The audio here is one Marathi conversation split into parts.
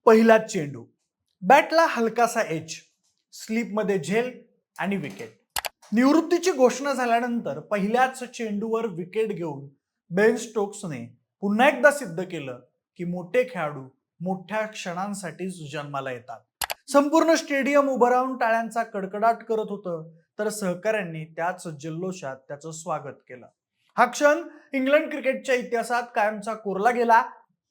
पहिलाच चेंडू, बॅटला हलकासा एज, स्लिपमध्ये झेल आणि विकेट. निवृत्तीची घोषणा झाल्यानंतर पहिल्याच चेंडूवर विकेट घेऊन बेन स्टोक्सने पुन्हा एकदा सिद्ध केलं की मोठे खेळाडू मोठ्या क्षणांसाठीच जन्माला येतात. संपूर्ण स्टेडियम उभं राहून टाळ्यांचा कडकडाट करत होतं, तर सहकाऱ्यांनी त्याच जल्लोषात त्याचं स्वागत केलं. हा क्षण इंग्लंड क्रिकेटच्या इतिहासात कायमचा कोरला गेला.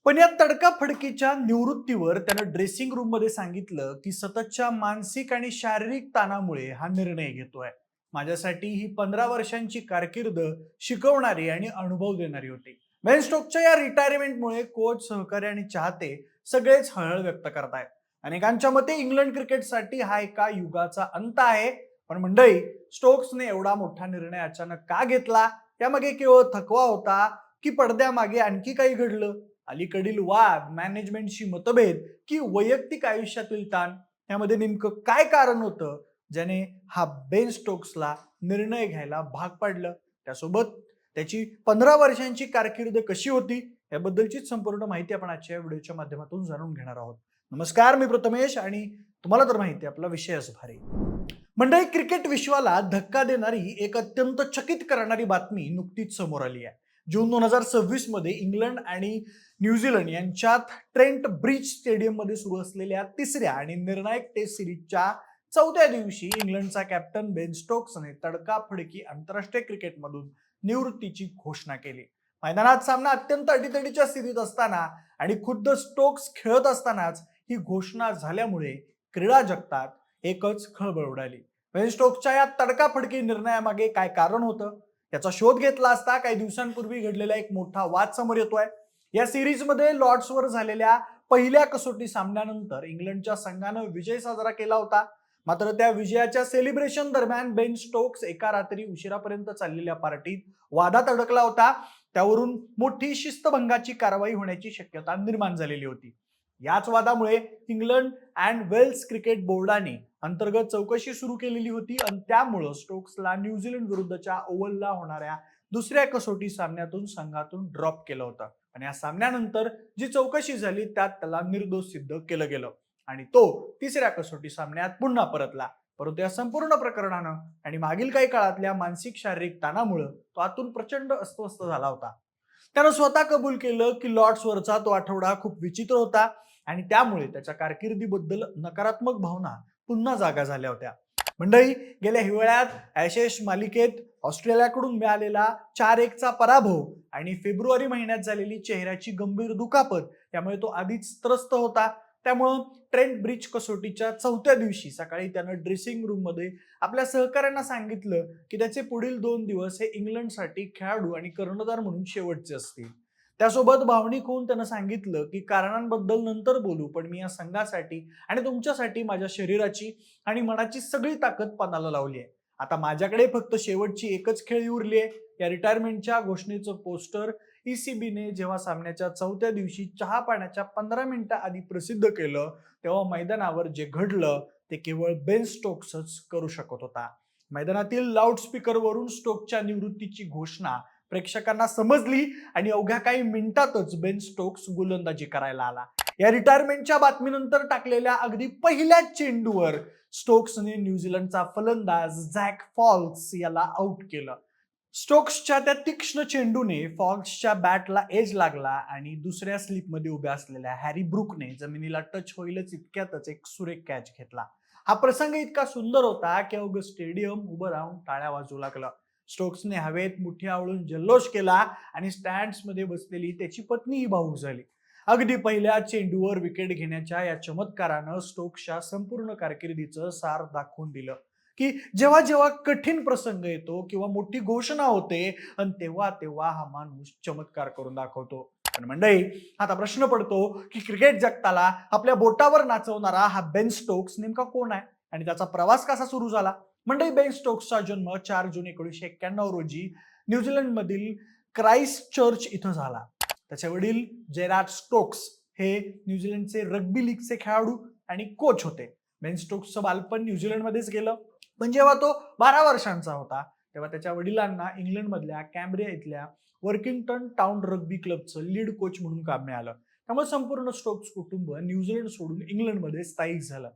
पण या तडकाफडकीच्या निवृत्तीवर त्यानं ड्रेसिंग रूम मध्ये सांगितलं की सततच्या मानसिक आणि शारीरिक ताणामुळे हा निर्णय घेतोय. माझ्यासाठी ही 15 वर्षांची कारकीर्द शिकवणारी आणि अनुभव देणारी होती. बेन स्टोकच्या या रिटायरमेंटमुळे कोच, सहकारी आणि चाहते सगळेच हळहळ व्यक्त करतायत. अनेकांच्या मते इंग्लंड क्रिकेटसाठी हा एका युगाचा अंत आहे. पण मंडळी, स्टोक्सने एवढा मोठा निर्णय अचानक का घेतला? त्यामागे केवळ थकवा होता की पडद्यामागे आणखी काही घडलं? अलीकडील वाद, मॅनेजमेंटशी मतभेद की वैयक्तिक आयुष्यातील ताण, यामध्ये नेमकं काय कारण होतं ज्याने हा बेन स्टोक्सला निर्णय घ्यायला भाग पाडलं? त्यासोबत त्याची 15 वर्षांची कारकीर्द कशी होती, याबद्दलची संपूर्ण माहिती आपण आजच्या व्हिडिओच्या माध्यमातून जाणून घेणार आहोत. नमस्कार, मी प्रथमेश आणि तुम्हाला तर माहिती आहे आपला विषयच भारी. मंडळी, क्रिकेट विश्वाला धक्का देणारी एक अत्यंत चकित करणारी बातमी नुकतीच समोर आली आहे. जून 2026 मध्ये इंग्लंड आणि न्यूझीलंड यांच्यात ट्रेंट ब्रिज स्टेडियम मध्ये सुरू असलेल्या तिसऱ्या आणि निर्णायक टेस्ट सिरीजच्या चौथ्या दिवशी इंग्लंडचा कॅप्टन बेन स्टोक्सने तडकाफडकी आंतरराष्ट्रीय क्रिकेटमधून निवृत्तीची घोषणा केली. मैदानात सामना अत्यंत अडीतडीच्या स्थितीत असताना आणि खुद्द स्टोक्स खेळत असतानाच ही घोषणा झाल्यामुळे क्रीडा जगतात एकच खळबळ उडाली. बेन स्टोक्सच्या या तडकाफडकी निर्णयामागे काय कारण होतं, याचा शोध घेतला असता काही दिवसांपूर्वी घडलेला एक मोठा वाद समोर येतोय. या सिरीजमध्ये लॉर्ड्सवर झालेल्या पहिल्या कसोटी सामन्यानंतर इंग्लंडच्या संघानं विजय साजरा केला होता. मात्र त्या विजयाच्या सेलिब्रेशन दरम्यान बेन स्टोक्स एका रात्री उशिरापर्यंत चाललेल्या पार्टीत वादात अडकला होता. त्यावरून मोठी शिस्तभंगाची कारवाई होण्याची शक्यता निर्माण झालेली होती. याच वादामुळे इंग्लंड अँड वेल्स क्रिकेट बोर्डाने अंतर्गत चौकशी सुरू केलेली होती आणि त्यामुळे स्टोक्सला न्यूझीलंड विरुद्धच्या ओव्हलला होणाऱ्या दुसऱ्या कसोटी सामन्यातून संघातून ड्रॉप केलं होतं. आणि या सामन्यानंतर जी चौकशी झाली त्यात त्याला निर्दोष सिद्ध केलं गेलं आणि तो तिसऱ्या कसोटी सामन्यात पुन्हा परतला. परंतु या संपूर्ण प्रकरणानं आणि मागील काही काळातल्या मानसिक शारीरिक ताणामुळे तो आतून प्रचंड अस्वस्थ झाला होता. त्यानं स्वतः कबूल केलं की लॉर्ड्सवरचा तो आठवडा खूप विचित्र होता आणि त्यामुळे त्याच्या कारकिर्दीबद्दल नकारात्मक भावना पुन्हा जागा झाल्या होत्या. मंडळी, गेल्या हिवाळ्यात ॲशेस मालिकेत ऑस्ट्रेलियाकडून मिळालेला 4-1चा पराभव आणि फेब्रुवारी महिन्यात झालेली चेहऱ्याची गंभीर दुखापत, त्यामुळे तो आधीच त्रस्त होता. त्यामुळं ट्रेंट ब्रिज कसोटीच्या चौथ्या दिवशी सकाळी त्यानं ड्रेसिंग रूम मध्ये आपल्या सहकाऱ्यांना सांगितलं की त्याचे पुढील 2 दिवस हे इंग्लंडसाठी खेळाडू आणि कर्णधार म्हणून शेवटचे असतील. त्यासोबत भावनिक होऊन त्यानं सांगितलं की कारणांबद्दल नंतर बोलू, पण मी या संघासाठी आणि तुमच्यासाठी माझ्या शरीराची आणि मनाची सगळी ताकद पणाला लावली आहे. आता माझ्याकडे फक्त शेवटची एकच खेळी उरली आहे. या रिटायरमेंटच्या घोषणेचं पोस्टर ईसीबीने जेव्हा सामन्याच्या चौथ्या दिवशी चहा पाण्याच्या 15 मिनिटं आधी प्रसिद्ध केलं, तेव्हा मैदानावर जे घडलं ते केवळ बेन स्टोक्सच करू शकत होता. मैदानातील लाऊडस्पीकरवरून स्टोक्सच्या निवृत्तीची घोषणा प्रेक्षकांना समजली आणि अवघ्या काही मिनिटातच बेन स्टोक्स गोलंदाजी करायला आला. या रिटायरमेंटच्या बातमीनंतर टाकलेल्या अगदी पहिल्या चेंडूवर स्टोक्सने न्यूझीलंडचा फलंदाज झॅक फॉल्क्स याला आउट केलं. स्टोक्सच्या त्या तीक्ष्ण चेंडूने फॉल्क्सच्या बॅटला एज लागला आणि दुसऱ्या स्लिपमध्ये उभ्या असलेल्या हॅरी ब्रूकने जमिनीला टच होईलच इतक्यातच एक सुरेख कॅच घेतला. हा प्रसंग इतका सुंदर होता की अवघं स्टेडियम उभं राहून टाळ्या वाजू लागलं. स्टोक्सने हवेत मुठी आवळून जल्लोष केला आणि स्टँड्समध्ये बसलेली त्याची पत्नीही भावूक झाली. अगदी पहिल्या चेंडूवर विकेट घेण्याच्या या चमत्कारानं स्टोक्सच्या संपूर्ण कारकिर्दीचं सार दाखवून दिलं की जेव्हा जेव्हा कठीण प्रसंग येतो किंवा मोठी घोषणा होते आणि तेव्हा तेव्हा हा माणूस चमत्कार करून दाखवतो. पण मंडळी, आता प्रश्न पडतो की क्रिकेट जगताला आपल्या बोटावर नाचवणारा हा बेन स्टोक्स नेमका कोण आहे आणि त्याचा प्रवास कसा सुरू झाला? मंडळी, बेन स्टोक्सचा जन्म 4 जून 1991 रोजी न्यूझीलंड मधील क्राइस्ट चर्च इथं झाला. त्याचे वडील जेरार्ड स्टोक्स हे न्यूझीलंडचे रग्बी लीगचे खेळाडू आणि कोच होते. बेन स्टोक्सचं बालपण न्यूझीलंडमध्येच गेलं. पण जेव्हा तो 12 वर्षांचा होता तेव्हा त्याच्या वडिलांना इंग्लंडमधल्या कॅम्ब्रिया इथल्या वर्किंग्टन टाउन रग्बी क्लबचं लीड कोच म्हणून काम मिळालं. त्यामुळे संपूर्ण स्टोक्स कुटुंब न्यूझीलंड सोडून इंग्लंडमध्ये स्थायिक झालं.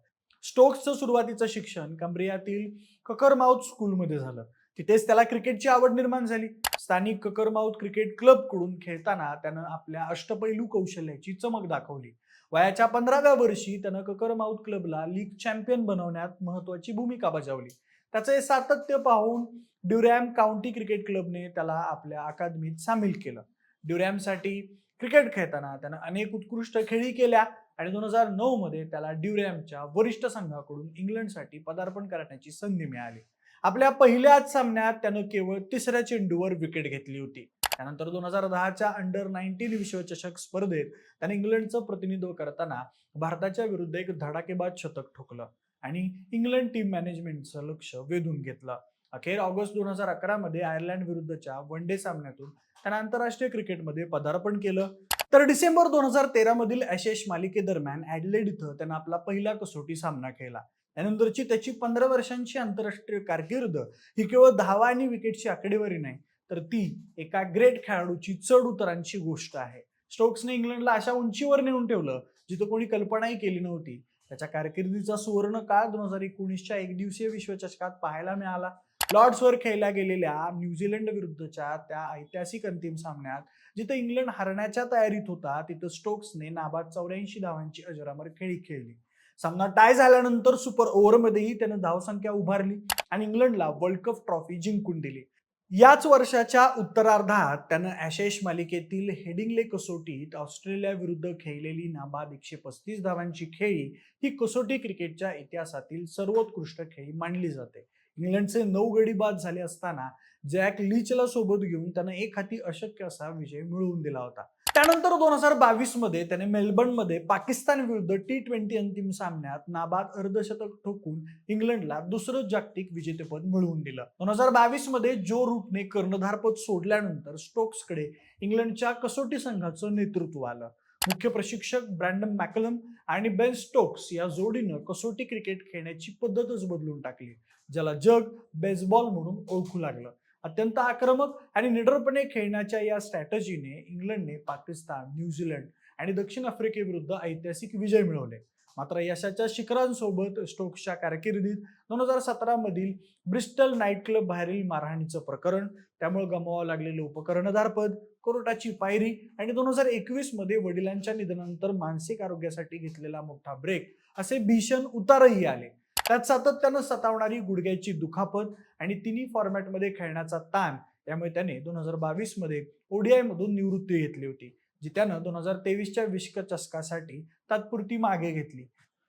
स्टोक्सचं सुरुवातीचं शिक्षण कॅम्ब्रियातील ककरमाउथ स्कूलमध्ये झालं. तिथेच त्याला क्रिकेटची आवड निर्माण झाली. स्थानिक ककरमाउथ क्रिकेट क्लबकडून खेळताना त्यानं आपल्या अष्टपैलू कौशल्याची चमक दाखवली. वयाच्या 15व्या वर्षी त्यानं ककरमाउथ क्लबला लीग चॅम्पियन बनवण्यात महत्वाची भूमिका बजावली. त्याचं हे सातत्य पाहून ड्युरॅम काउंटी क्रिकेट क्लबने त्याला आपल्या अकादमीत सामील केलं. ड्युरॅमसाठी क्रिकेट खेळताना त्यानं अनेक उत्कृष्ट खेळी केल्या आणि 2009 मध्ये त्याला ड्युरॅमच्या वरिष्ठ संघाकडून इंग्लंडसाठी पदार्पण करण्याची संधी मिळाली. आपल्या पहिल्याच सामन्यात त्यानं केवळ तिसऱ्या चेंडूवर विकेट घेतली होती. त्यानंतर 2010च्या अंडर-19 विश्वचषक स्पर्धेत त्याने इंग्लंडचं प्रतिनिधित्व करताना भारताच्या विरुद्ध एक धडाकेबाज शतक ठोकलं आणि इंग्लंड टीम मॅनेजमेंटचं लक्ष वेधून घेतलं. अखेर ऑगस्ट 2011 मध्ये आयर्लंड विरुद्धच्या वन डे सामन्यातून त्याने आंतरराष्ट्रीय क्रिकेटमध्ये पदार्पण केलं. तर डिसेंबर 2013 मधील ॲशेस मालिकेदरम्यान ॲडलेड इथं त्यानं आपला पहिला कसोटी सामना खेळला. त्यानंतरची त्याची 15 वर्षांची आंतरराष्ट्रीय कारकीर्द ही केवळ धावा आणि विकेटची आकडेवारी नाही, तर ती एका ग्रेट खेळाडूची चढ उतारांची गोष्ट आहे. स्टोक्सने इंग्लंडला अशा उंचीवर नेऊन ठेवलं जिथं कोणी कल्पनाही केली नव्हती. त्याच्या कारकिर्दीचा सुवर्ण काळ 2019च्या एकदिवसीय विश्वचषकात पाहायला मिळाला. लॉर्ड्सवर खेळल्या गेलेल्या न्यूझीलंड विरुद्धच्या त्या ऐतिहासिक अंतिम सामन्यात जिथं इंग्लंड हरण्याच्या तयारीत होता, तिथं स्टोक्सने नाबाद 84 धावांची अजरामर खेळी खेळली. सामना टाय झाल्यानंतर सुपर ओव्हरमध्येही त्यानं धावसंख्या उभारली आणि इंग्लंडला वर्ल्ड कप ट्रॉफी जिंकून दिली. याच वर्षाच्या उत्तरार्धात त्यानं ॲशेस मालिकेतील हेडिंग्ले कसोटीत ऑस्ट्रेलिया विरुद्ध खेळलेली नाबाद 135 धावांची खेळी ही कसोटी क्रिकेटच्या इतिहासातील सर्वोत्कृष्ट खेळी मानली जाते. इंग्लंडचे 9 गडी बाद झाले असताना जॅक लीचला सोबत घेऊन त्यानं एक हाती अशक्य असा विजय मिळवून दिला होता. त्यानंतर 2022 मध्ये त्याने मेलबर्नमध्ये पाकिस्तान विरुद्ध T20 अंतिम सामन्यात नाबाद अर्धशतक ठोकून इंग्लंडला दुसरं जागतिक विजेतेपद मिळवून दिलं. 2022 मध्ये जो रूटने कर्णधारपद सोडल्यानंतर स्टोक्सकडे इंग्लंडच्या कसोटी संघाचं नेतृत्व आलं. मुख्य प्रशिक्षक ब्रँडन मॅकलम आणि बेन स्टोक्स या जोडीनं कसोटी क्रिकेट खेळण्याची पद्धतच बदलून टाकली, ज्याला जग बेसबॉल म्हणून ओळखू लागलं. अत्यंत आक्रमक आणि निडरपणे खेळण्याच्या या स्ट्रॅटजीने इंग्लंडने पाकिस्तान, न्यूझीलंड आणि दक्षिण आफ्रिकेविरुद्ध ऐतिहासिक विजय मिळवले. मात्र यशाच्या शिखरांसोबत स्टोक्सच्या कारकिर्दीत 2017 मधील ब्रिस्टल नाईट क्लब बाहेरील मारहाणीचं प्रकरण, त्यामुळे गमवावं लागलेलं उपकर्णधारपद, कोर्टाची पायरी आणि 2021 मध्ये वडिलांच्या निधनानंतर मानसिक आरोग्यासाठी घेतलेला मोठा ब्रेक असे भीषण उतारही आले. त्यात सातत्यानं सतावणारी गुडघ्याची दुखापत आणि तिन्ही फॉर्मॅटमध्ये खेळण्याचा ताण यामुळे त्याने 2022 मध्ये ODI मधून निवृत्ती घेतली होती, जी त्यानं 2023च्या विश्वचषकासाठी तात्पुरती मागे घेतली.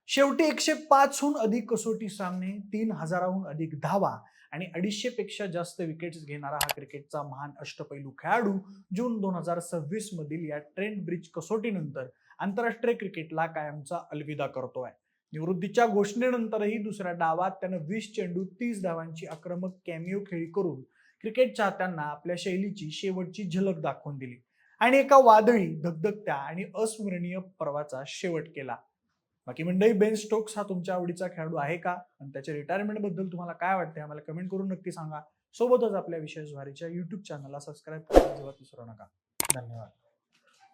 शेवटी 105हून अधिक कसोटी सामने, 3000हून अधिक धावा आणि 250 पेक्षा जास्त विकेट्स घेणारा हा क्रिकेटचा महान अष्टपैलू खेळाडू जून 2026 मधील या ट्रेंट ब्रिज कसोटीनंतर आंतरराष्ट्रीय क्रिकेटला कायमचा अलविदा करतोय. निवृत्तीच्या घोषणेनंतरही दुसऱ्या डावात त्यानं 20 चेंडू 30 धावांची आक्रमक कॅमिओ खेळी करून क्रिकेट चाहत्यांना आपल्या शैलीची शेवटची झलक दाखवून दिली आणि एका वादळी, धगधगत्या आणि अस्मरणीय पर्वाचा शेवट केला. बाकी मंडळी, बेन स्टोक्स हा तुमच्या आवडीचा खेळाडू आहे का? आणि त्याच्या रिटायरमेंट बद्दल तुम्हाला काय वाटते आम्हाला कमेंट करून नक्की सांगा. सोबतच आपल्या विशेष भारीच्या YouTube चॅनलला सबस्क्राईब करायला अजिबात विसरू नका. धन्यवाद.